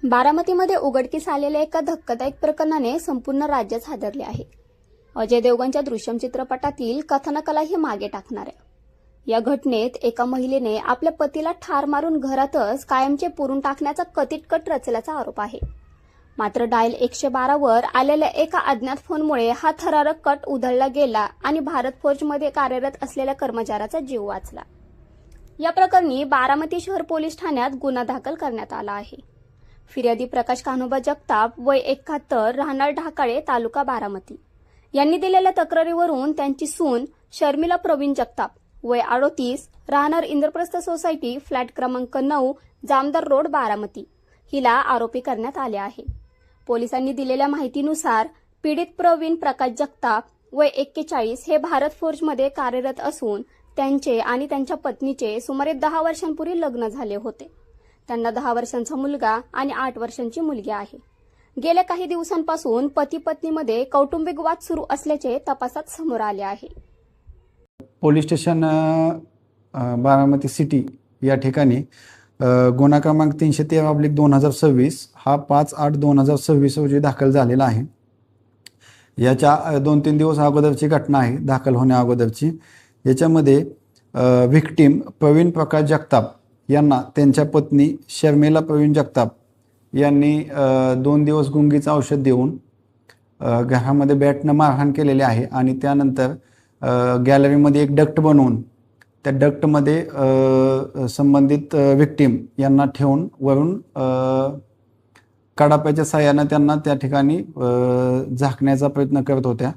बारामतीमध्ये उघडकीस आलेल्या एका धक्कादायक प्रकरणाने संपूर्ण राज्यच हादरले आहे. अजय देवगणच्या दृश्यम चित्रपटातील कथानकाला ही मागे टाकणार आहे. या घटनेत एका महिलेने आपल्या पतीला ठार मारून घरातच कायमचे पुरून टाकण्याचा कटितकट रचल्याचा आरोप आहे. मात्र डायल 112 वर आलेल्या एका अज्ञात फोनमुळे हा थरारक कट उधळला गेला आणि भारत फोर्जमध्ये कार्यरत असलेल्या कर्मचाऱ्याचा जीव वाचला. या प्रकरणी बारामती शहर पोलीस ठाण्यात गुन्हा दाखल करण्यात आला आहे. फिर्यादी प्रकाश कान्होबा जगताप वय 71 राहणार ढाकाळे तालुका बारामती यांनी दिलेल्या तक्रारीवरून त्यांची सून शर्मिला प्रवीण जगताप वय 38 राहणार इंद्रप्रस्थ सोसायटी फ्लॅट क्रमांक 9 जामदार रोड बारामती हिला आरोपी करण्यात आले आहे. पोलिसांनी दिलेल्या माहितीनुसार पीडित प्रवीण प्रकाश जगताप वय 41 हे भारत फोर्जमध्ये कार्यरत असून त्यांचे आणि त्यांच्या पत्नीचे सुमारे 10 वर्षांपूर्वी लग्न झाले होते. त्यांना 10 वर्षांचा मुलगा आणि 8 वर्षांची मुलगी आहे. गेल्या काही दिवसांपासून पती पत्नीमध्ये कौटुंबिक वाद सुरू असल्याचे तपासात समोर आले आहे. पोलीस स्टेशन बारामती सिटी या ठिकाणी गुन्हा क्रमांक 313/2026 हा 5/8/2026 रोजी दाखल झालेला आहे. याच्या 2-3 दिवस अगोदरची घटना आहे, दाखल होण्या अगोदरची. याच्यामध्ये व्हिक्टीम प्रवीण प्रकाश जगताप यांना त्यांच्या पत्नी शर्मिला प्रवीण जगताप यांनी 2 दिवस गुंगीचं औषध देऊन घरामध्ये बॅटनं मारहाण केलेली आहे आणि त्यानंतर गॅलरीमध्ये एक डक्ट बनवून त्या डक्टमध्ये संबंधित व्हिक्टीम यांना ठेवून वरून कडाप्याच्या साहाय्यानं त्यांना त्या ठिकाणी झाकण्याचा प्रयत्न करत होत्या.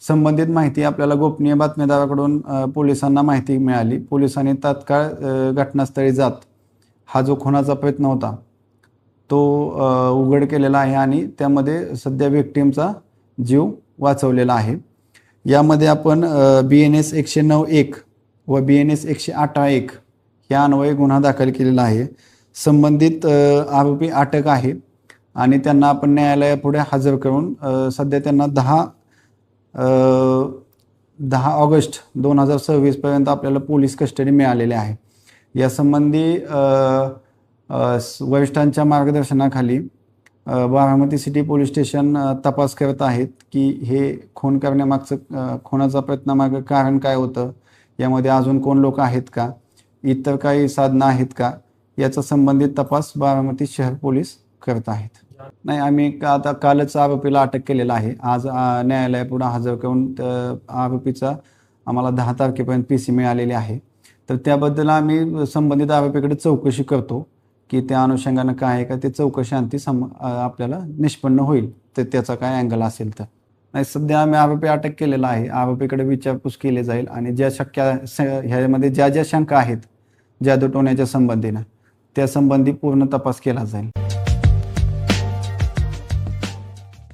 संबंधित माहिती आपल्याला गोपनीय बातमीदाराकडून पोलिसांना माहिती मिळाली. पोलिसांनी तात्काळ घटनास्थळी जात हा जो खुनाचा प्रयत्न होता तो उघड केलेला आहे आणि त्यामध्ये सध्या व्हिक्टीमचा जीव वाचवलेला आहे. यामध्ये आपण BNS 109(1) व BNS 108(1) या अन्वये गुन्हा दाखल केलेला आहे. संबंधित आरोपी अटक आहे आणि त्यांना आपण न्यायालयापुढे हजर करून सध्या त्यांना 10 ऑगस्ट 2026 पर्यंत आपल्याला पोलीस कस्टडी मिळालेली आहे. यासंबंधी वरिष्ठांच्या मार्गदर्शनाखाली बारामती सिटी पोलीस स्टेशन तपास करत आहेत की हे खून करण्यामागचं खुनाचा प्रयत्नामागं कारण काय होतं, यामध्ये अजून कोण लोक आहेत का, इतर काही साधनं आहेत का, याचा संबंधित तपास बारामती शहर पोलीस करत आहेत. नाही, आम्ही आता कालच आरोपीला अटक केलेला आहे. आज न्यायालयापुढे हजर करून आरोपीचा आम्हाला 10 तारखेपर्यंत PC मिळालेली आहे. तर त्याबद्दल आम्ही संबंधित आरोपीकडे चौकशी करतो की त्या अनुषंगानं काय आहे का ते चौकशी आपल्याला निष्पन्न होईल तर त्याचा काय अँगल असेल तर. नाही, सध्या आम्ही आरोपी अटक केलेला आहे. आरोपीकडे विचारपूस केली जाईल आणि ज्या ह्यामध्ये ज्या शंका आहेत जादू टोण्याच्या संबंधीनं त्या संबंधी पूर्ण तपास केला जाईल.